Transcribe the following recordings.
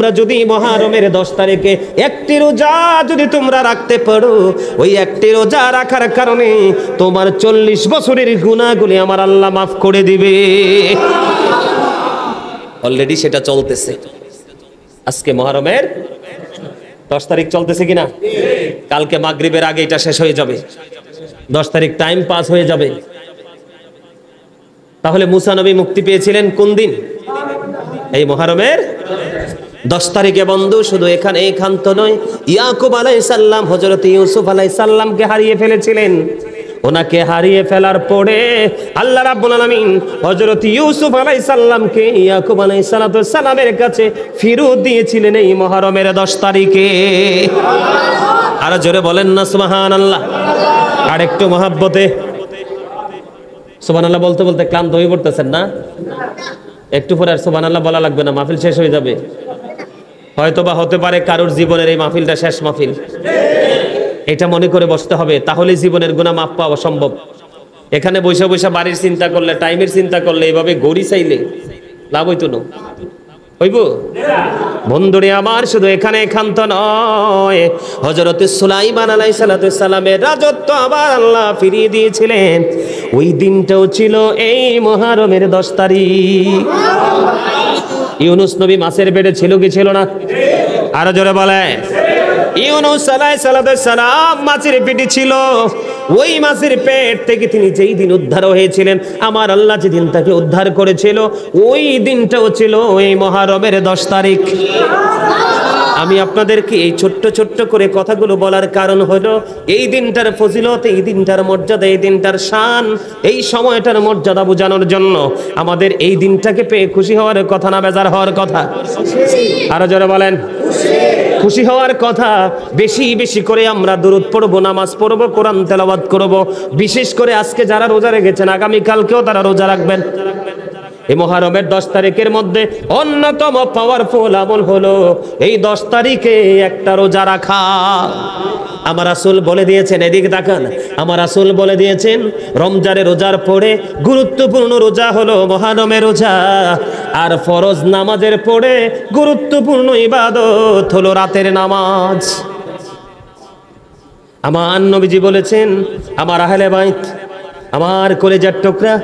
তোমরা যদি মুহররমের 10 তারিখে একটি রোজা যদি তোমরা রাখতে পারো, ওই একটি রোজা রাখার কারণে তোমার 40 বছরের গুনাহগুলি আমার আল্লাহ মাফ করে দিবে। অলরেডি সেটা চলতেছে। আজকে মুহররমের 10 তারিখ চলতেছে কিনা? কালকে মাগরিবের আগে এটা শেষ হয়ে যাবে, 10 তারিখ টাইম পাস হয়ে যাবে। তাহলে মুসা নবী মুক্তি পেয়েছিলেন কোন দিন? এই মুহররমের 10 তারিখে। বন্ধু শুধু এখানে ক্ষান্ত নয়, ইয়াকুব আলাইহিস সালাম হযরত ইউসুফ আলাইহিস সালামকে হারিয়ে ফেলেছিলেন। ওনাকে হারিয়ে ফেলার পরে আল্লাহ রাব্বুল আলামিন হযরত ইউসুফ আলাইহিস সালামকে ইয়াকুব আলাইহিস সালামের কাছে ফিরত দিয়েছিলেন এই মুহররমের 10 তারিখে। আর জোরে বলেন না সুবহানাল্লাহ। আর একটু মহব্বতে সুবহানাল্লাহ বলতে বলতে ক্লান্ত হয়ে পড়তেছেন না? একটু পরে আর সুবহানাল্লাহ বলা লাগবে না, মাহফিল শেষ হয়ে যাবে। হয়তোবা হতে পারে কারোর জীবনের এই মাহফিলটা শেষ মাহফিল, এটা মনে করে বসতে হবে, তাহলে জীবনের গুনাহ মাফ পাওয়া সম্ভব। এখানে বসে বসে বাড়ির চিন্তা করলে, টাইমের চিন্তা করলে, এইভাবে গড়ি চাইলে লাভ হইতো না, হইব? বন্ধুরে আমার শুধু এখানে ক্ষান্ত নয়, হযরত সুলাইমান আলাইহিস সালামের রাজত্ব আবার আল্লাহ ফিরিয়ে দিয়েছিলেন। ওই দিনটাও ছিল এই মুহররমের 10 তারিখ। ইউনুস নবী মাছের পেটে ছিল কি ছিল না? আরো জোরে বলে। ইউনুস আলাইহিস সালাম মাছের পেটে ছিল। ওই মাছের পেট থেকে তিনি যেই দিন উদ্ধার হয়েছিলেন, আমার আল্লাহ যেদিন তাকে উদ্ধার করেছিল, ওই দিনটাও ছিল এই মুহররমের 10 তারিখ। আমি আপনাদেরকে এই ছোট্ট ছোট্ট করে কথাগুলো বলার কারণ হলো এই দিনটার ফজিলত, এই দিনটার মর্যাদা, এই দিনটার শান, এই সময়টার মর্যাদা বোঝানোর জন্য। আমাদের এই দিনটাকে পেয়ে খুশি হওয়ার কথা না বেজার হওয়ার কথা? আরো জোরে বলেন। খুশি হওয়ার কথা। বেশি বেশি করে আমরা দুরূদ পড়বো, নামাজ পড়বো, কোরআন তেলাওয়াত করব। বিশেষ করে আজকে যারা রোজা রেখেছেন, আগামী কালকেও তারা রোজা রাখবেন। এই মুহররমের 10 তারিখের মধ্যে অন্যতম পাওয়ারফুল আমল হলো এই 10 তারিখে একটা রোজা রাখা। আমার রাসূল বলে দিয়েছেন, এদিকে তাকান, আমার রাসূল বলে দিয়েছেন রমজানের রোজার পরে গুরুত্বপূর্ণ রোজা হলো মুহররমের রোজা, আর ফরজ নামাজের পরে গুরুত্বপূর্ণ ইবাদত হলো রাতের নামাজ। আমার নবীজি বলেছেন, আমার আহলে বাইত, আমার কলেজার টুকরা,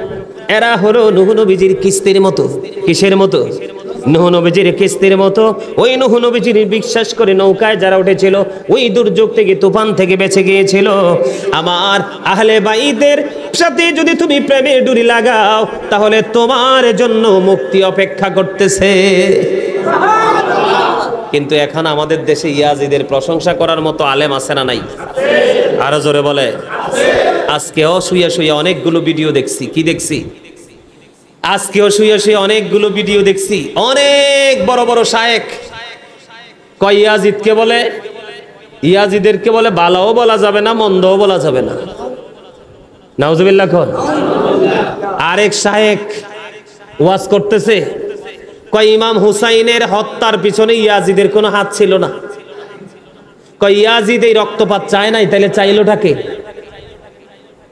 এরা হলো নূহ নবীজির কিস্তির মতো। কিসের মতো? নূহ নবীজির কিস্তির মতো। ওই নূহ নবীজির বিশ্বাস করে নৌকায় যারা উঠেছিল, ওই দুর্যোগ থেকে, তুফান থেকে বেঁচে গিয়েছিল। আমার আহলে বাইতের সাথে যদি তুমি প্রেমের ডুরি লাগাও, তাহলে তোমার জন্য মুক্তি অপেক্ষা করতেছে। কিন্তু এখন আমাদের দেশে ইয়াজিদের প্রশংসা করার মতো আলেম আছে না নাই? আরো জোরে বলে। আজকেও শুয়ে শুয়ে অনেকগুলো ভিডিও দেখছি। কি দেখছি? আজকেও শুয়ে শুয়ে অনেকগুলো ভিডিও দেখছি। অনেক বড় বড় শায়েখ কয় ইয়াজিদকে বলে, ইয়াজিদেরকে বলে ভালোও বলা যাবে না, মন্দও বলা যাবে না। নাউজুবিল্লাহ। কোন আরেক শায়েখ ওয়াজ করতেছে, কয় ইমাম হুসাইনের হত্যার পিছনে ইয়াজিদের কোনো হাত ছিল না। কয় ইয়াজিদ এই রক্তপাত চায় নাই, তাহলে চাইলোটা কে?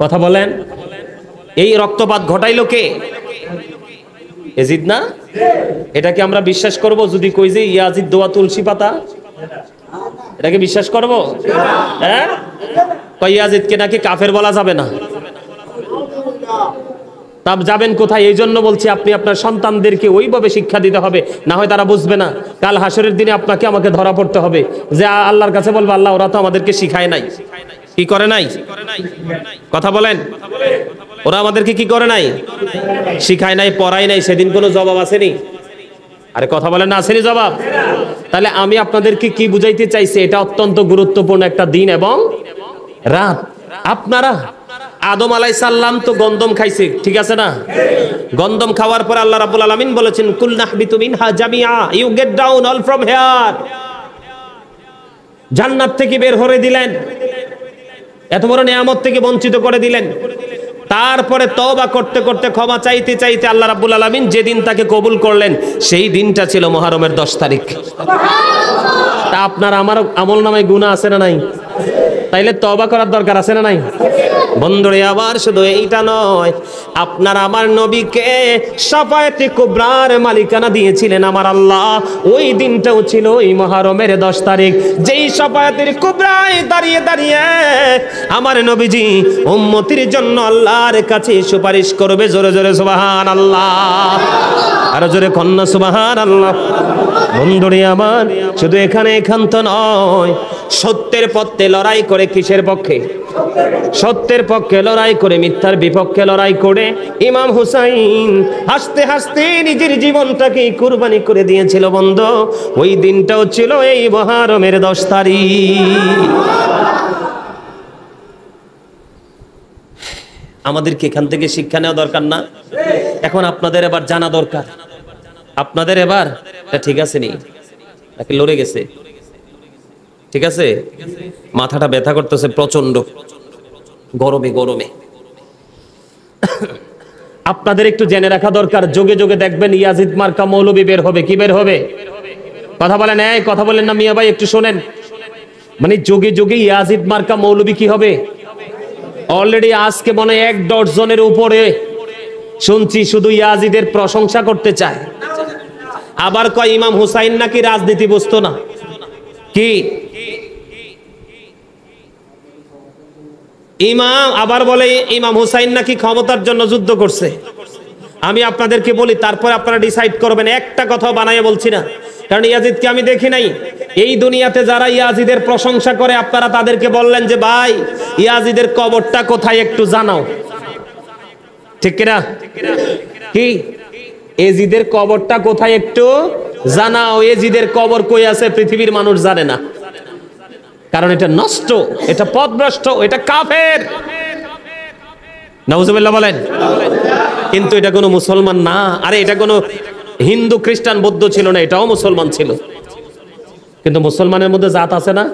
কথা বলেন। এই রক্তপাত ঘটাইলো কে? ইয়াজিদ না? এটাকে আমরা বিশ্বাস করব যদি কই যে ইয়াজিদ দোয়া তুলসী পাতা? এটাকে বিশ্বাস করব? হ্যাঁ? কয় ইয়াজিদকে নাকি কাফের বলা যাবে না। তা যাবেন কোথায়? এই জন্য বলছি আপনি আপনার সন্তানদেরকে ওইভাবে শিক্ষা দিতে হবে, না হয় তারা বুঝবে না। কাল হাসরের দিনে আপনাকে আমাকে ধরা পড়তে হবে যে আল্লাহর কাছে বলবো, আল্লাহ ওরা তো আমাদেরকে শিখায় নাই। কি করে নাই? কথা বলেন। ওরা আমাদেরকে কি করে নাই? শিখায় নাই, পড়ায় নাই। সেদিন কোনো জবাব আসেনি? আরে কথা বলেন না, আসেনি জবাব? তাহলে আমি আপনাদেরকে কি বুঝাইতে চাইছি, এটা অত্যন্ত গুরুত্বপূর্ণ একটা দিন এবং রাত। আপনারা আদম আলাইহিস সালাম তো গন্ধম খাইছে, ঠিক আছে না? গন্ধম খাওয়ার পর আল্লাহ রাব্বুল আলামিন বলেছেন, কুল নাহবিতু মিনহা জামিআ, you get down all from here. জান্নাত থেকে বের করে দিলেন, এত বড় নিয়ামত থেকে বঞ্চিত করে দিলেন। তারপরে তওবা করতে করতে, ক্ষমা চাইতে চাইতে আল্লাহ রাব্বুল আলামিন যেদিন তাকে কবুল করলেন, সেই দিনটা ছিল মুহররমের 10 তারিখ। তা আপনার আমার আমল নামায় গুনাহ আছে না নাই? তাইলে তওবা করার দরকার আছে না নাই? বন্ধুরে আবার শুধু এইটা নয়, আপনার আমার নবীকে শাফায়াতে কুবরার মালিকানা দিয়েছিলেন আমার আল্লাহ। ওই দিনটাও ছিল ওই মুহররমের 10 তারিখ, যেই শাফায়াতের কুবরায় দাঁড়িয়ে দাঁড়িয়ে আমার নবীজি উম্মতির জন্য আল্লাহর কাছে সুপারিশ করবে। জোরে জোরে সুবহানাল্লাহ, আরো জোরে কন্যা সুবহানাল্লাহ। বন্ধুরে আমার শুধু এখানে এখান্ত নয়, সত্যের পথে লড়াই করে, কিসের পক্ষে? সত্যের পক্ষে লড়াই করে, মিথ্যার বিপক্ষে লড়াই করে ইমাম হুসাইন হাসতে হাসতে নিজের জীবনটাকে কুরবানি করে দিয়েছিল। বন্ধু, ওই দিনটাও ছিল এই মুহররমের 10 তারিখ। আমাদেরকে এখান থেকে শিক্ষা নেওয়া দরকার না? এখন আপনাদের এবার জানা দরকার, আপনাদের এবার ঠিক আছে নি নাকি লড়ে গেছে? ঠিক আছে, মাথাটা ব্যথা করতেছে প্রচন্ড গরমে গরমে। আপনাদের একটু জেনে রাখা দরকার, যোগে যোগে দেখবেন ইয়াজিদ মার্কা মৌলবী বের হবে। কি বের হবে? কথা বলেন, এই কথা বলেন না মিয়া ভাই, একটু শোনেন। মানে যোগে যোগে ইয়াজিদ মার্কা মৌলবী কি হবে? অলরেডি আজকে মনে 1 ডজনের উপরে শুনছি শুধু ইয়াজিদের প্রশংসা করতে চায়। আবার কয় ইমাম হুসাইন নাকি রাজনীতি বুঝতো না। কি ইমাম আবার বলে ইমাম হুসাইন নাকি ক্ষমতার জন্য যুদ্ধ করছে। আমি আপনাদেরকে বলি, তারপর আপনারা ডিসাইড করবেন। একটা কথা বানায় বলছি না, কারণ ইয়াজিদকে আমি দেখি নাই। এই দুনিয়াতে যারা ইয়াজিদের প্রশংসা করে আপনারা তাদেরকে বললেন যে ভাই ইয়াজিদের কবরটা কোথায় একটু জানাও। ঠিক কিনা? কি এজিদের কবরটা কোথায় একটু জানাও। এজিদের কবর কই আছে পৃথিবীর মানুষ জানে না, কারণ এটা নষ্ট, এটা পথভ্রষ্ট, এটা কাফের। নাউজুবিল্লাহ বলেন। কিন্তু এটা কোনো মুসলমান না। আরে এটা কোনো হিন্দু খ্রিস্টান বৌদ্ধ ছিল না, এটাও মুসলমান ছিল। কিন্তু মুসলমানের মধ্যে জাত আছে না?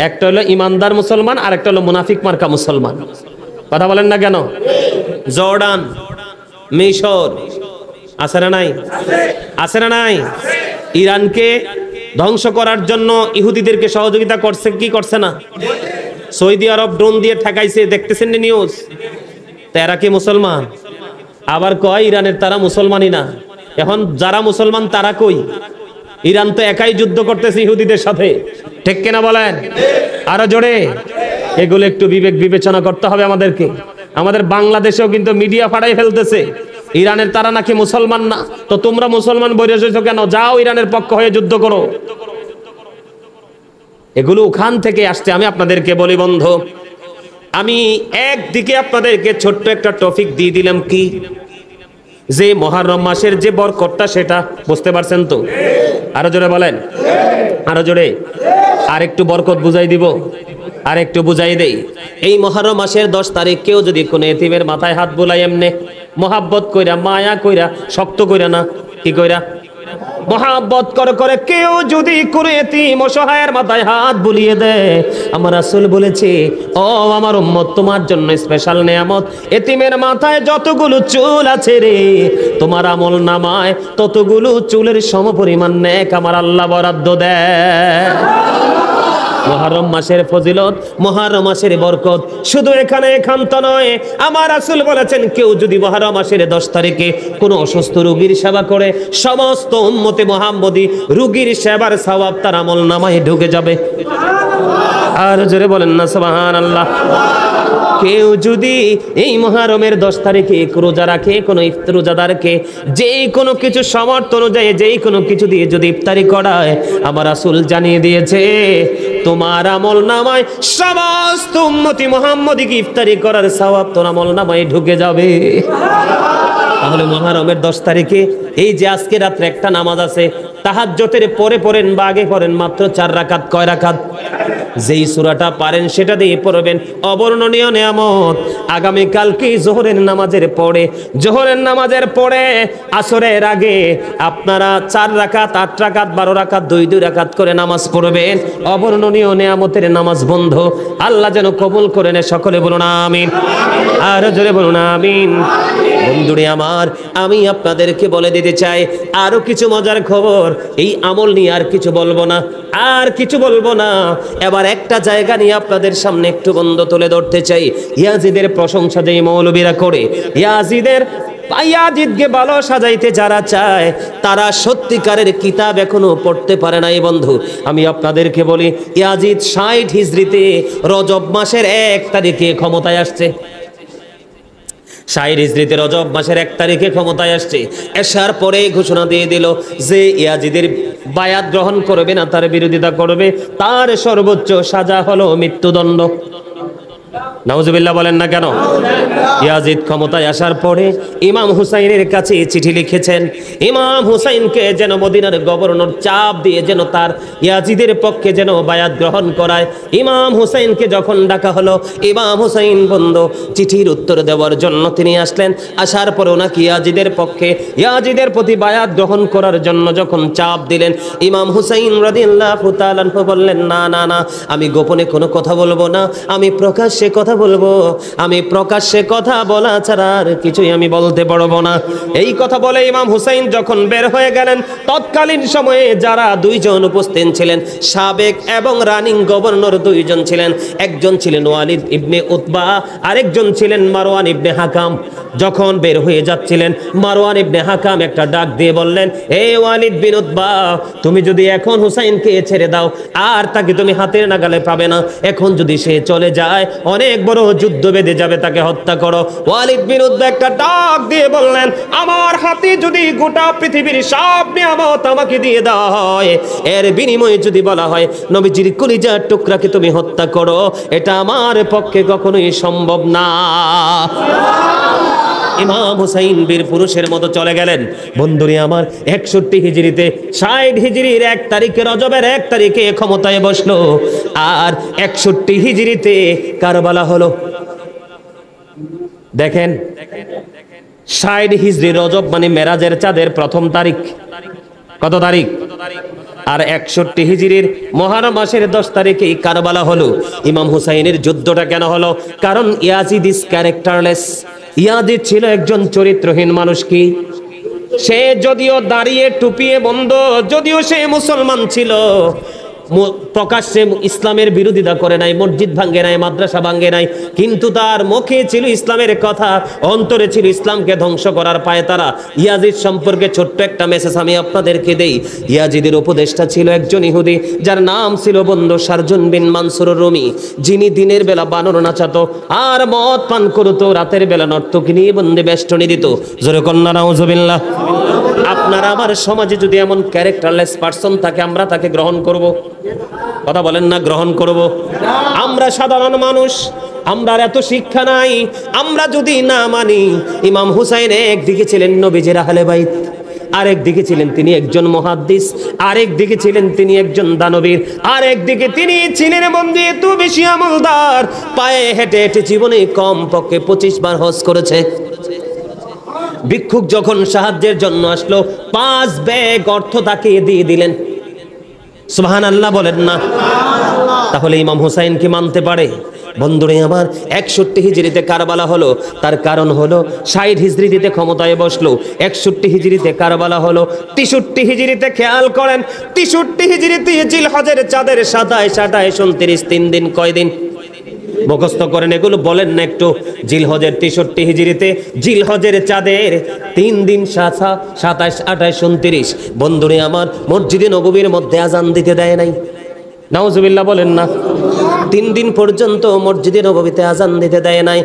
একটা হলো ইমানদার মুসলমান, আর একটা হলো মুনাফিক মার্কা মুসলমান। কথা বলেন না কেন? জর্ডান, মিশর আছে না নাই? আছে না নাই? ইরানকে ধ্বংস করার জন্য ইহুদিদেরকে সহযোগিতা করছে কি করছে না? সৌদি আরব ড্রোন দিয়ে ঠেকাইছে, দেখতেছেন না নিউজ? তারা কি মুসলমান? আবার কয় ইরানের তারা মুসলমানই না। এখন যারা মুসলমান তারা কই? ইরান তো একাই যুদ্ধ করতেছে ইহুদিদের সাথে। ঠিক কিনা বলেন? আরো জোরে। এগুলো একটু বিবেক বিবেচনা করতে হবে আমাদেরকে। আমাদের বাংলাদেশেও কিন্তু মিডিয়া ফাড়াই ফেলতেছে ইরানের তারা নাকি মুসলমান না। তো তোমরা মুসলমান বইরে এসেছো কেন? যাও ইরানের পক্ষ হয়ে যুদ্ধ করো। এগুলো ওখান থেকে আসছে। আমি আপনাদেরকে বলি বন্ধু, আমি একদিকে আপনাদেরকে ছোট্ট একটা টপিক দিয়ে দিলাম, কি যে মুহররম মাসের যে বরকতটা, সেটা বুঝতে পারছেন তো? আরো জোরে বলেন, আরো জোরে। আর একটু বরকত বুঝাই দিব, আর একটু বুঝাই দেই। এই মুহররম মাসের 10 তারিখ কেউ যদি কোনো এতিমের মাথায় হাত বুলাই, এমনে মোহাব্বত কইরা, মায়া কইরা, শক্ত কইরা না, কি কইরা মোহাব্বত করে করে কেউ যদি কোনো এতিম অসহায়ের মাথায় হাত বুলিয়ে দেয়, আমার রাসূল বলেছে, ও আমার উম্মত, তোমার জন্য স্পেশাল নিয়ামত, এতিমের মাথায় যতগুলো চুল আছে রে, তোমার আমল নামায় ততগুলো চুলের সমপরিমাণ নেক আমার আল্লাহ বরাদ্দ দেয়। মুহররম মাসের ফজিলত, মুহররম মাসের বরকত শুধু এখানে একান্ত নয়। আমার রাসূল বলেছেন, কেউ যদি মুহররম মাসের 10 তারিখে কোনো অসুস্থ রোগীর সেবা করে, সমস্ত উম্মতে মুহাম্মদী রোগীর সেবার সওয়াব তার আমল নামায় ঢুকে যাবে। আর জোরে বলেন না সুবহানাল্লাহ। কেউ যদি এই মুহররমের 10 তারিখে রোজা রাখে, কোনো ইফতার রোজাদারকে যেই কোনো কিছু সামর্থ্য অনুযায়ী যেই কোনো কিছু দিয়ে যদি ইফতারি করায়, আমার রাসূল জানিয়ে দিয়েছে, তোমার আমল নামায় সমস্ত উম্মতি মুহাম্মদীকে ইফতারি করার সওয়াব তোর আমল নামায় ঢুকে যাবে। তাহলে মুহররমের 10 তারিখে এই যে আজকে রাত্রে একটা নামাজ আছে, তাহাজ্জুদের পরে পড়েন বা আগে পড়েন, মাত্র 4 রাকাত। কয় রাকাত? যেই সূরাটা পারেন সেটা দিয়ে পড়বেন। অবর্ণনীয় নিয়ামত। আগামী কালকে জোহরের নামাজের পরে, জোহরের নামাজের পরে আসরের আগে আপনারা 4 রাকাত, 8 রাকাত, 12 রাকাত, 2 রাকাত করে নামাজ পড়বেন। অবর্ণনীয় নিয়ামতের নামাজ বন্ধু, আল্লাহ যেন কবুল করে নেয়। সকলে বলুন আমিন, আর জোরে বলুন আমিন। বন্ধুরে আমার, আমি আপনাদেরকে বলে দিতে চাই আরো কিছু মজার খবর। এই আমল নিয়ে আর কিছু বলবো না, আর কিছু বলবো না। এবার একটা জায়গা নিয়ে আপনাদের সামনে একটু বন্ধ তুলে ধরতে চাই। ইয়াজিদের প্রশংসা যেই মৌলবীরা করে, ইয়াজিদকে ভালো সাজাইতে যারা চায়, তারা সত্যিকারের কিতাব এখনো পড়তে পারে নাই বন্ধু। আমি আপনাদেরকে বলি, ইয়াজিদ 60 হিজরিতে রজব মাসের 1 তারিখে ক্ষমতায় আসছে। 60 হিজরিতে রজব মাসের 1 তারিখে ক্ষমতায় আসছে। আসার পরে ঘোষণা দিয়ে দিল যে ইয়াজিদের বায়াত গ্রহণ করবে না, তার বিরোধিতা করবে, তার সর্বোচ্চ সাজা হলো মৃত্যুদণ্ড। নাউজুবিল্লাহ বলেন না কেন? ইয়াজিদ ক্ষমতায় আসার পরে ইমাম হুসাইনের কাছে চিঠি লিখেছেন। ইমাম হুসাইনকে যেন মদিনার গভর্নর চাপ দিয়ে যেন তার ইয়াজিদের পক্ষে যেন বায়াত গ্রহণ করায়। ইমাম হুসাইনকে যখন ডাকা হলো, ইমাম হুসাইন বন্ধু চিঠির উত্তর দেওয়ার জন্য তিনি আসলেন। আসার পরে ওনাকে ইয়াজিদের পক্ষে, ইয়াজিদের প্রতি বায়াত গ্রহণ করার জন্য যখন চাপ দিলেন, ইমাম হুসাইন রাদিয়াল্লাহু তাআলা আনহু বললেন, না না না, আমি গোপনে কোনো কথা বলবো না, আমি প্রকাশ্যে কথা বলবো, আমি প্রকাশ্যে কথা বলা ছাড়া আর কিছুই আমি বলতে পারবো না। এই কথা বলে ইমাম হুসাইন যখন বের হয়ে গেলেন, তৎকালীন সময়ে যারা দুইজন উপস্থিত ছিলেন, সাবেক এবং রানিং গভর্নর দুইজন ছিলেন। একজন ছিলেন ওয়ালিদ ইবনে উতবা, আরেকজন ছিলেন মারওয়ান ইবনে হাকাম। যখন বের হয়ে যাচ্ছিলেন, মারওয়ান ইবনে হাকাম একটা ডাক দিয়ে বললেন, হে ওয়ালিদ বিন উতবা, তুমি যদি এখন হুসাইনকে ছেড়ে দাও, আর তাকে তুমি হাতের নাগালে পাবে না। এখন যদি সে চলে যায়, অনেক বড় যুদ্ধ বেঁধে যাবে, তাকে হত্যা করো। ওয়ালিদ বিন উতবা একটা ডাক দিয়ে বললেন, আমার হাতে যদি গোটা পৃথিবীর সব নিয়ামত আমাকে দিয়ে দেওয়া হয়, এর বিনিময়ে যদি বলা হয় নবীজির কলিজার টুকরাকে তুমি হত্যা করো, এটা আমার পক্ষে কখনোই সম্ভব না। ইমাম হুসাইন বীর পুরুষের মতো চলে গেলেন। বন্ধুরে আমার, 61 হিজরিতে 60 হিজরির 1 তারিখে, রজবের 1 তারিখে ক্ষমতায় বসলো। আর 61 হিজরিতে কারবালা হলো। দেখেন, 60 হিজরি রজব মানে মেরাজের চাঁদের প্রথম তারিখ। কত তারিখ? আর 61 হিজরির মুহররম মাসের 10 তারিখে কারবালা হলো। ইমাম হুসাইনের যুদ্ধটা কেন হলো? কারণ ইয়াজিদ ইজ ক্যারেক্টারলেস। ইয়াজিদ ছিল একজন চরিত্রহীন মানুষ। কি সে যদিও দাঁড়িয়ে টুপিয়ে বন্ধ, যদিও সে মুসলমান ছিল, প্রকাশ্যে ইসলামের বিরোধিতা করে নাই, মসজিদ ভাঙ্গে নাই, মাদ্রাসা ভাঙ্গে নাই, কিন্তু তার মুখে ছিল ইসলামের কথা, অন্তরে ছিল ইসলামকে ধ্বংস করার পায়তারা। ইয়াজিদ সম্পর্কে ছোট্ট একটা মেসেজ আমি আপনাদেরকে দেই। ইয়াজিদের উপদেষ্টা ছিল একজন ইহুদি, যার নাম ছিল বন্ধু শারজুন বিন মানসুর রুমি, যিনি দিনের বেলা বানর নাচাতো আর মদ পান করতো, রাতের বেলা নর্তকী নিয়ে বন্দে বেষ্টনী দিত। জোরে কন্যা নাউজুবিল্লাহ। আপনার আমার সমাজে যদি এমন ক্যারেক্টারলেস পারসন থাকে, আমরা তাকে গ্রহণ করব? কথা বলেন না, গ্রহণ করব? আমরা সাধারণ মানুষ, আমরা এত শিক্ষা নাই, আমরা যদি না মানি। ইমাম হুসাইন একদিকে ছিলেন নবীজির আহলে বাইত, আরেকদিকে ছিলেন তিনি একজন মুহাদ্দিস, আরেকদিকে ছিলেন তিনি একজন দানবীর, আরেকদিকে তিনি ছিলেন বন্ধু এত বেশি আমলদার, পায়ে হেঁটে হেঁটে জীবনে কম পক্ষে 25 বার হজ করেছে। ভিক্ষুক যখন সাহায্যের জন্য আসলো, 5 ব্যাগ অর্থ তাকে দিয়ে দিলেন। সুবহানাল্লাহ বলেন না? তাহলে ইমাম হুসাইন কি মানতে পারে? বন্ধুরে আমার, 61 হিজরিতে কারবালা হলো। তার কারণ হলো 60 হিজরিতে ক্ষমতায় বসলো, 61 হিজরিতে কারবালা হলো। 63 হিজরিতে খেয়াল করেন, 63 হিজরিতে জিলহজের চাঁদের 27, 28, 29, 3 দিন। কয় দিন মুখস্থ করেন এগুলো? বলেন না একটু। জিলহজের 63 হিজরিতে জিলহজের চাঁদের 3 দিন, 27, 28, 29। বন্ধুরে আমার, মসজিদে নববীর মধ্যে আজান দিতে দেয় নাই। নাউজুবিল্লাহ বলেন না? 3 দিন পর্যন্ত মসজিদে নববীতে আজান দিতে দেয় নাই,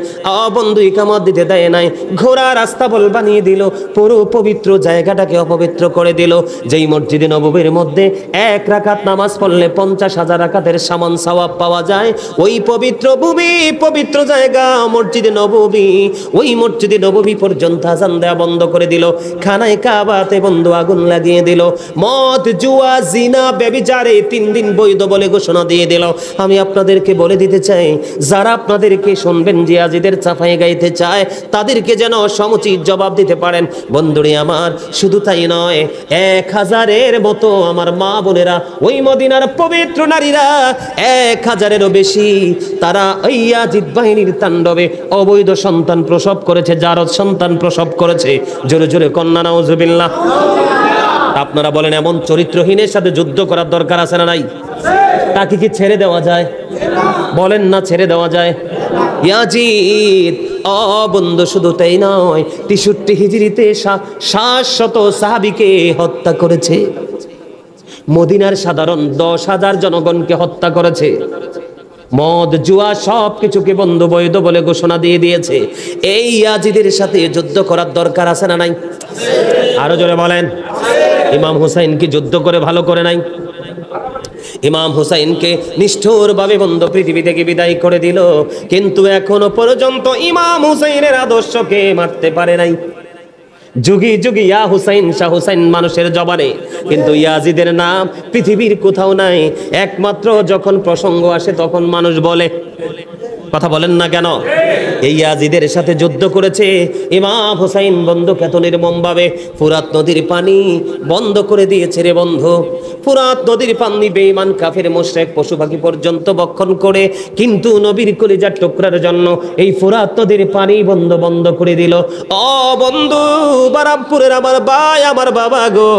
বন্ধু ইকামত দিতে দেয় নাই। ঘোড়া রাস্তা বল বানিয়ে দিল, পুরো পবিত্র জায়গাটাকে অপবিত্র করে দিল। যেই মসজিদে নববীর মধ্যে 1 রাকাত নামাজ পড়লে 50,000 রাকাতের সমান সওয়াব পাওয়া যায়, ওই পবিত্র ভূমি, পবিত্র জায়গা মসজিদে নববী, ওই মসজিদে নববী পর্যন্ত আজান দেওয়া বন্ধ করে দিল। খানায় কাবাতে বন্ধু আগুন লাগিয়ে দিল। মদ, জুয়া, জিনা, ব্যভিচারে 3 দিন বৈধ বলে ঘোষণা দিয়ে দিল। আমি আপনাদের আপনাদেরকে বলে দিতে চাই, যারা আপনাদেরকে শুনবেন যে আজিদের চাপাই গাইতে চায় তাদেরকে যেন সমুচিত জবাব দিতে পারেন। বন্ধুরে আমার, শুধু তাই নয়, 1000-এর মতো আমার মা বোনেরা, ওই মদিনার পবিত্র নারীরা 1000-এরও বেশি, তারা ওই ইয়াজিদ বাহিনীর তাণ্ডবে অবৈধ সন্তান প্রসব করেছে, জারজ সন্তান প্রসব করেছে। জোরে জোরে কন্যা নাউজুবিল্লাহ। আপনারা বলেন, এমন চরিত্রহীনের সাথে যুদ্ধ করার দরকার আছে না নাই? তাকে কি ছেড়ে দেওয়া যায়? বলেন না, ছেড়ে দেওয়া যায়? ইয়াজিদ বন্ধু শুধু তাই নয়, 63 হিজরিতে 700 সাহাবীকে হত্যা করেছে। মদিনার সাধারণ 10,000 জনগণকে হত্যা করেছে। মদ জুয়া সব কিছুকে বন্ধ বৈধ বলে ঘোষণা দিয়ে দিয়েছে। এই ইয়াজিদের সাথে যুদ্ধ করার দরকার আছে না নাই? আরো জোরে বলেন। ইমাম হুসাইন কি যুদ্ধ করে ভালো করে নাই? ইমাম হুসাইনকে নিষ্ঠুরভাবে বন্ধ পৃথিবী থেকে বিদায় করে দিল, কিন্তু এখনো পর্যন্ত ইমাম হুসাইনের আদর্শকে মারতে পারে নাই। যুগি যুগি ইয়া হুসাইন শাহ হুসাইন মানুষের জবানে, কিন্তু ইয়াজিদের নাম পৃথিবীর কোথাও নাই। একমাত্র যখন প্রসঙ্গ আসে তখন মানুষ বলে। কথা বলেন না কেন? এই ইয়াজিদের সাথে যুদ্ধ করেছে ইমাম হুসাইন বন্ধু কত নির্মমভাবে। ফুরাত নদীর পানি বন্ধ করে দিয়েছে রে বন্ধু। ফুরাত নদীর পানি বেঈমান কাফের মুশরিক পশু পাখি পর্যন্ত ভক্ষণ করে, কিন্তু নবীর কলিজার টুকরার জন্য এই ফুরাত নদীর পানি বন্ধ করে দিল। ও বন্ধু, বারামপুরের আমার ভাই, আমার বাবা গো,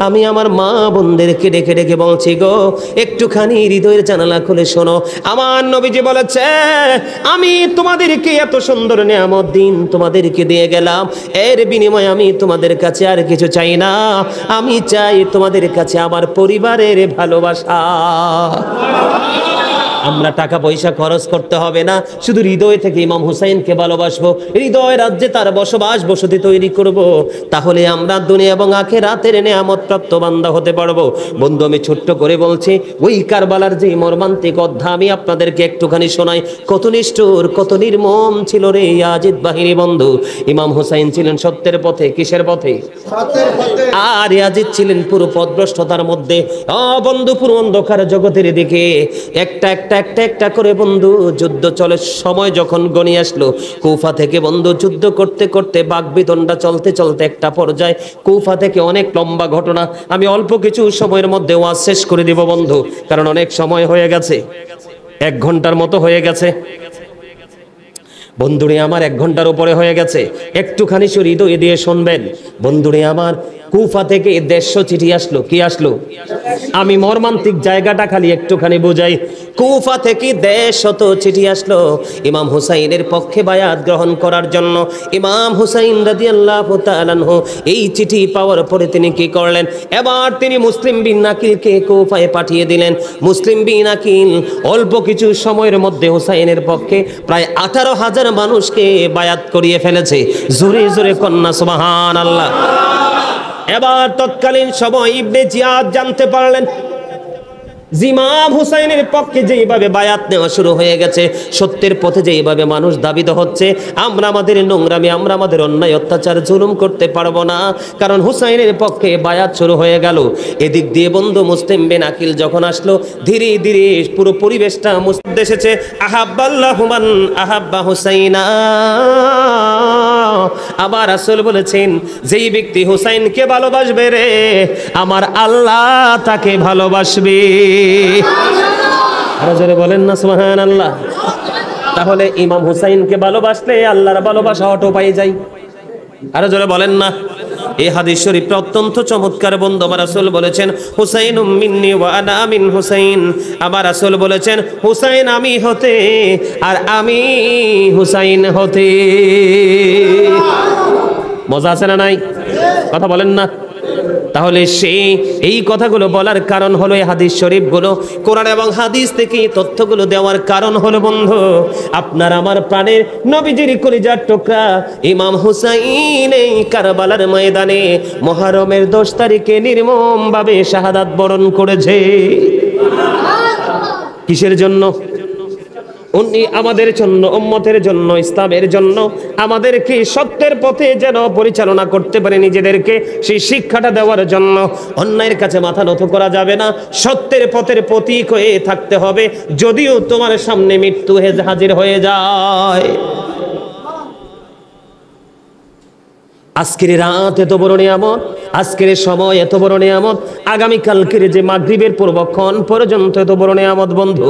আমি আমার মা বোনদেরকে ডেকে ডেকে বলছি গো, একটুখানি হৃদয়ের জানালা খুলে শোনো। আমার নবীজি বলেছে, আমি তোমাদেরকে এত সুন্দর নিয়ামত দিন তোমাদেরকে দিয়ে গেলাম, এর বিনিময়ে আমি তোমাদের কাছে আর কিছু চাই না। আমি চাই তোমাদের কাছে আমার পরিবারের ভালোবাসা। আমরা টাকা পয়সা খরচ করতে হবে না, শুধু হৃদয় থেকে ইমাম হুসাইনকে ভালোবাসবো, হৃদয় রাজ্যে তার বসবাস বসতি তৈরি করব, তাহলে আমরা দুনিয়া এবং আখিরাতের নিয়ামত প্রাপ্ত বান্দা হতে পারবো। বন্ধু, আমি ছোট্ট করে বলছি, ওই কারবালার যে মর্মান্তিক অধ্যায় আমি আপনাদেরকে একটুখানি শোনাই। কত নিষ্ঠুর, কত নির্মম ছিল রে ইয়াজিদ বাহিনী বন্ধু। ইমাম হুসাইন ছিলেন সত্যের পথে। কিসের পথে? আর ইয়াজিদ ছিলেন পুরো পথভ্রষ্টতার মধ্যে। বন্ধু, পুরো অন্ধকার জগতের দিকে একটা একটা করে বন্ধু যুদ্ধ চলে। সময় যখন গণিয়ে আসলো, কুফা থেকে বন্ধু যুদ্ধ করতে করতে বাগবিতণ্ডা চলতে চলতে একটা পর্যায়ে কুফা থেকে অনেক লম্বা ঘটনা, আমি অল্প কিছু সময়ের মধ্যে ওয়াজ শেষ করে দিব বন্ধু, কারণ অনেক সময় হয়ে গেছে, 1 ঘন্টার মতো হয়ে গেছে বন্ধুরে আমার, 1 ঘন্টার উপরে হয়ে গেছে। একটুখানি হৃদয় দিয়ে শুনবেন বন্ধুরে আমার। কুফা থেকে 150 চিঠি আসলো। কি আসলো? আমি মর্মান্তিক জায়গাটা খালি একটুখানি বুঝাই। কুফা থেকে 150 চিঠি আসলো ইমাম হুসাইনের পক্ষে বায়াত গ্রহণ করার জন্য। ইমাম হুসাইন রাদিয়াল্লাহু তাআলা আনহু এই চিঠি পাওয়ার পরে তিনি কি করলেন? এবার তিনি মুসলিম বিন আকিলকে কুফায় পাঠিয়ে দিলেন। মুসলিম বিন আকিল অল্প কিছু সময়ের মধ্যে হুসাইনের পক্ষে প্রায় 18,000 মানুষকে বায়াত করিয়ে ফেলেছে। জোরে জোরে কন্যা সুবহানাল্লাহ। এবার তৎকালীন সময় ইবনে জিয়াদ জানতে পারলেন ইমাম হুসাইনের পক্ষে যেইভাবে বায়াত নেওয়া শুরু হয়ে গেছে, সত্যের পথে যেইভাবে মানুষ দাবিত হচ্ছে, আমরা আমাদের নোংরামি, আমরা আমাদের অন্যায় অত্যাচার জুলুম করতে পারবো না, কারণ হুসাইনের পক্ষে বায়াত শুরু হয়ে গেল। এদিক দিয়ে বন্ধু মুসলিম বিন আকিল যখন আসলো, ধীরে ধীরে পুরো পরিবেশটা মুসলিম এসেছে। আহাব্বাল্লাহু মান আহাব্বা হুসাইনা। আবার রাসূল বলেছেন, যেই ব্যক্তি হুসাইনকে ভালোবাসবে রে, আমার আল্লাহ তাকে ভালোবাসবে। আরো জোরে বলেন না সুবহানাল্লাহ। তাহলে ইমাম হুসাইনকে ভালোবাসলে আল্লাহর ভালোবাসা অটো পাই যাই। আরো জোরে বলেন না। এই হাদিস শরীফটা অত্যন্ত চমৎকার বন্ধু। আমার রাসূল বলেছেন, হুসাইনুম মিন্নি ওয়া আনা মিন হুসাইন। আমার রাসূল বলেছেন, হুসাইন আমি হতে আর আমি হুসাইন হতে। মজা আছে না নাই? কথা বলেন না। তাহলে এই কথাগুলো বলার কারণ হলো, এই হাদিস শরীফগুলো কোরআন এবং হাদিস থেকে তথ্যগুলো দেওয়ার কারণ হলো বন্ধু, আপনার আমার প্রাণের নবীজির কলিজার টুকরা ইমাম হুসাইন এই কারবালার ময়দানে মুহররমের 10 তারিখে নির্মমভাবে শাহাদাত বরণ করেছে। কিসের জন্য? উনি আমাদের জন্য, উম্মতের জন্য, ইসলামের জন্য আমাদেরকে সত্যের পথে যেন পরিচালনা করতে পারে, নিজেদেরকে সেই শিক্ষাটা দেওয়ার জন্য। অন্যায়ের কাছে মাথা নত করা যাবে না, সত্যের পথের প্রতীক হয়ে থাকতে হবে, যদিও তোমার সামনে মৃত্যু হাজির হয়ে যায়। আজকের রাত এত বড় নিয়ামত, আজকের সময় এত বড় নিয়ামত, আগামীকালকের যে মাগরিবের পূর্বক্ষণ পর্যন্ত এত বড় নিয়ামত। বন্ধু,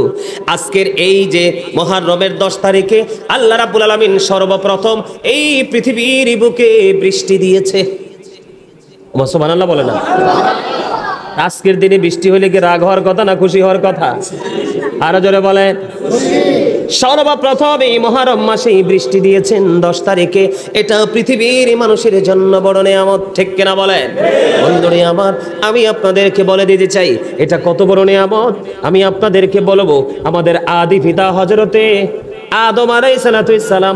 আজকের এই যে মুহররমের 10 তারিখে আল্লাহ রাব্বুল আলামিন সর্বপ্রথম এই পৃথিবীর বুকে বৃষ্টি দিয়েছে। সুবহানাল্লাহ বলে না? আজকের দিনে বৃষ্টি হলে কি রাগ হওয়ার কথা না খুশি হওয়ার কথা? আরো জোরে বলেন। সর্বপ্রথম এই মুহররম মাসে বৃষ্টি দিয়েছেন 10 তারিখে। এটা পৃথিবীর মানুষের জন্য বড় নিয়ামত, ঠিক কিনা বলেন? বন্ধুরা আমার, আমি আপনাদেরকে বলে দিতে চাই এটা কত বড় নিয়ামত। আমি আপনাদেরকে বলবো, আমাদের আদি পিতা হযরতে আদম আলাইহিস সালাম,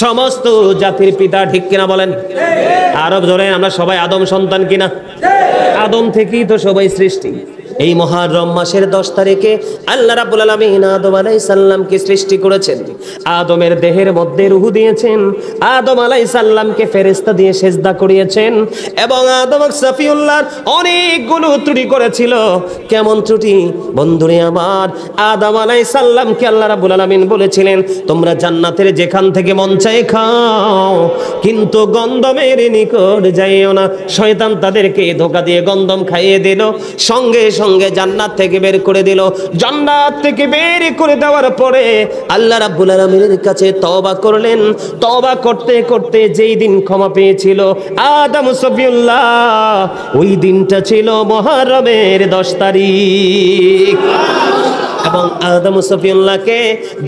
সমস্ত জাতির পিতা, ঠিক কিনা বলেন? আরব জোরে, আমরা সবাই আদম সন্তান কিনা? আদম থেকেই তো সবাই সৃষ্টি। এই মুহররম মাসের 10 তারিখে আল্লাহ রাব্বুল আলামিন আদম আলাইহিস সালামকে সৃষ্টি করেছেন। আদমের দেহের মধ্যে রূহ দিয়েছেন, আদম আলাইহিস সালামকে ফেরেশতা দিয়ে সেজদা করিয়েছেন, এবং আদম সফিউল্লাহর অনেকগুলো ত্রুটি করেছিল। কেমন ত্রুটি? বন্ধুরে আমার, আদম আলাইহিস সালামকে আল্লাহ রাব্বুল আলামিন বলেছিলেন, তোমরা জান্নাতের যেখান থেকে মন চায় খাও, কিন্তু গন্ধমের নিকট যাইও না। শয়তান তাদেরকে ধোঁকা দিয়ে গন্ধম খাইয়ে দিল, সঙ্গে সঙ্গে জান্নাত থেকে বের করে দিল। জান্নাত থেকে বের করে দেওয়ার পরে আল্লাহ রাব্বুল আলামিনের কাছে তওবা করলেন। তওবা করতে করতে যেই দিন ক্ষমা পেয়েছিল আদম সফিউল্লাহ, ওই দিনটা ছিল মুহররমের 10 তারিখ। এবং আদম সফিউল্লাহকে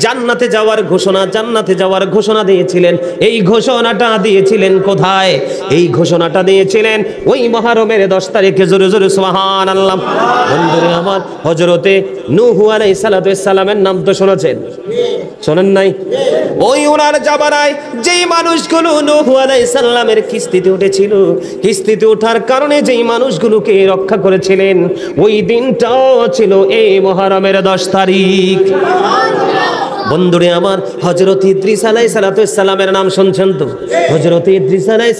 জান্নাতে যাওয়ার ঘোষণা দিয়েছিলেন। এই ঘোষণাটা দিয়েছিলেন কোথায়? এই ঘোষণাটা দিয়েছিলেন ওই মুহররমের 10 তারিখে। জোরে জোরে সুবহানাল্লাহ। বন্ধুরা আমার, হযরতে নূহ আলাইহিস সালামের নাম তো শুনেছেন? শোনেন নাই? ওই ওনার জামানায় যেই মানুষগুলো নূহ আলাইহিস সালামের কিস্তিতে উঠেছিল, কিস্তিতে ওঠার কারণে যেই মানুষগুলোকে রক্ষা করেছিলেন, ওই দিনটাও ছিল এই মুহররমের 10 তারিখ। বন্ধুরে আমার, হযরত ইদ্রিস আলাইহিস সালামের নাম শুনছেন তো? হযরত ইদ্রিস আলাইহিস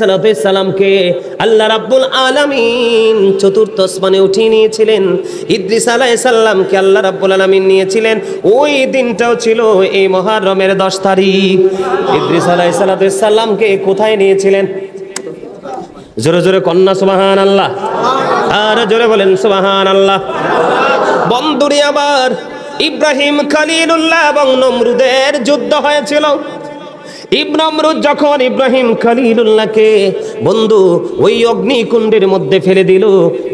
সালামকে আল্লাহ রাব্বুল আলামিন চতুর্থ আসমানে উঠিয়ে নিয়েছিলেন। ইদ্রিস আলাইহিস সালামকে আল্লাহ রাব্বুল আলামিন নিয়েছিলেন, ওই দিনটাও ছিল এই মুহররমের 10 তারিখ। ইদ্রিস আলাইহিস সালামকে কোথায় নিয়েছিলেন? জোরে জোরে কন্যা সুবহানাল্লাহ, আর জোরে বলেন সুবহানাল্লাহ। বন্ধুরে আমার, ইব্রাহিম খলিলুল্লাহ এবং নমরুদের যুদ্ধ হয়েছিল। নমরুদ যখন ইব্রাহিম খলিলুল্লাহকে বন্ধু ওই অগ্নিকুণ্ডের মধ্যে ফেলে দিল,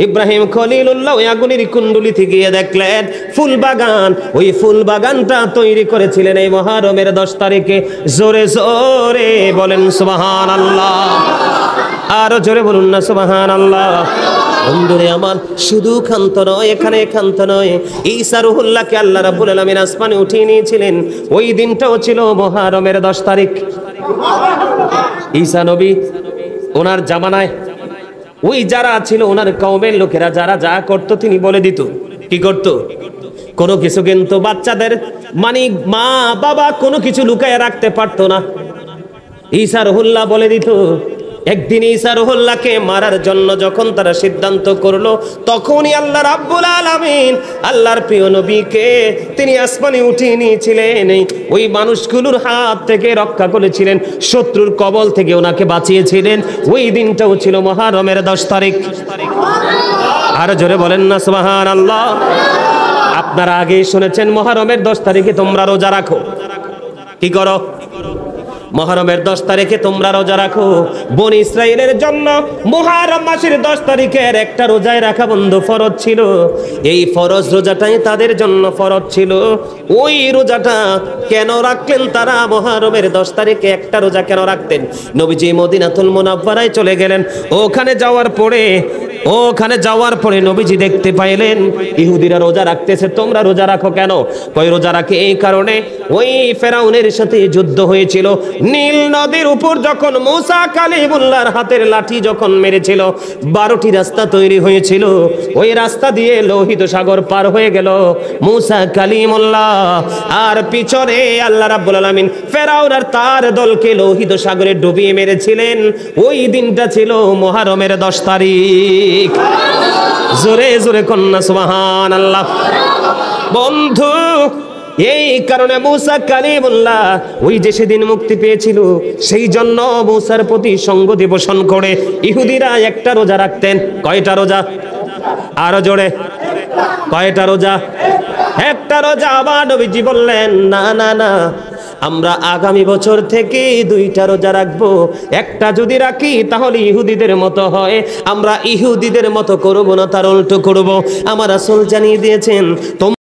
ইব্রাহিম খলিলুল্লাহ ওই আগুনের কুণ্ডলিতে গিয়ে দেখলেন ফুল বাগান। ওই ফুল বাগানটা তৈরি করেছিলেন এই মুহররমের 10 তারিখে। জোরে জোরে বলেন সুবহানাল্লাহ, আরো জোরে বলুন না সুবহানাল্লাহ। বন্ধুরে আমার, শুধু ক্ষান্ত নয়, এখানে ক্ষান্ত নয়, ঈসা রুহুল্লাহকে আল্লাহ রাব্বুল আলামিন আসমানে উঠিয়ে নিয়েছিলেন। ওই দিনটাও ছিল মুহররমের 10 তারিখ। ঈসা নবী ওনার জামানায় ওই যারা ছিল ওনার কওমের লোকেরা যারা যা করতো তিনি বলে দিত। কি করত? কোনো কিছু কিন্তু বাচ্চাদের মানে মা বাবা কোনো কিছু লুকায় রাখতে পারতো না। ঈসা রুহুল্লাহ বলে দিত। একদিন ঈসা রুহুল্লাহকে মারার জন্য যখন তারা সিদ্ধান্ত করলো, তখনই আল্লাহ রাব্বুল আলামিন আল্লাহর প্রিয় নবীকে তিনি আসমানে উঠিয়ে নিয়েছিলেন। ওই মানুষগুলোর হাত থেকে রক্ষা করেছিলেন, শত্রুর কবল থেকে ওনাকে বাঁচিয়েছিলেন। ওই দিনটাও ছিল মুহররমের 10 তারিখ। আর জোরে বলেন না সুবহানাল্লাহ। আপনারা আগে শুনেছেন মুহররমের 10 তারিখে তোমরা রোজা রাখো। কি করো? মুহররমের 10 তারিখে তোমরা রোজা রাখো। বনি ইসরাইলের জন্য মুহররম মাসের 10 তারিখের একটা রোজায় রাখা বন্ধু ফরজ ছিল। এই ফরজ রোজাটাই তাদের জন্য ফরজ ছিল। ওই রোজাটা কেন রাখলেন তারা? মুহররমের 10 তারিখে একটা রোজা কেন রাখতেন? নবীজি মদিনাতুল মুনাওয়ারায় চলে গেলেন। ওখানে যাওয়ার পরে নবীজি দেখতে পাইলেন ইহুদিরা রোজা রাখতেছে, তোমরা রোজা রাখো কেন? কই রোজা রাখে এই কারণে ওই ফেরাউনের সাথে যুদ্ধ হয়েছিল, নীল নদীর উপর যখন মূসা কালিমুল্লাহর হাতের লাঠি যখন মেরেছিল 12টি রাস্তা তৈরি হয়েছিল, ওই রাস্তা দিয়ে লোহিত সাগর পার হয়ে গেল মূসা কালিমুল্লাহ। আর পিছনে আল্লাহ রাব্বুল আলামিন ফেরাউন আর তার দলকে লোহিত সাগরে ডুবিয়ে মেরেছিলেন। ওই দিনটা ছিল মুহররমের 10 তারিখ। জোরে জোরে কন্যা সুবহানাল্লাহ। বন্ধু, এই কারণে মূসা কালিমুল্লাহ ওই যে সেদিন মুক্তি পেয়েছিল, সেই জন্য মূসার প্রতি সঙ্গতি পোষণ করে ইহুদিরা একটা রোজা রাখতেন। কয়টা রোজা? আরো জোরে, কয়টা রোজা? একটা রোজা। আবার নবীজি বললেন, না না না, আমরা আগামী বছর থেকে 2টা রোজা রাখবো। একটা যদি রাখি তাহলে ইহুদিদের মতো হয়, আমরা ইহুদিদের মতো করব না, তার উল্টো করব। আমার রাসূল জানিয়ে দিয়েছেন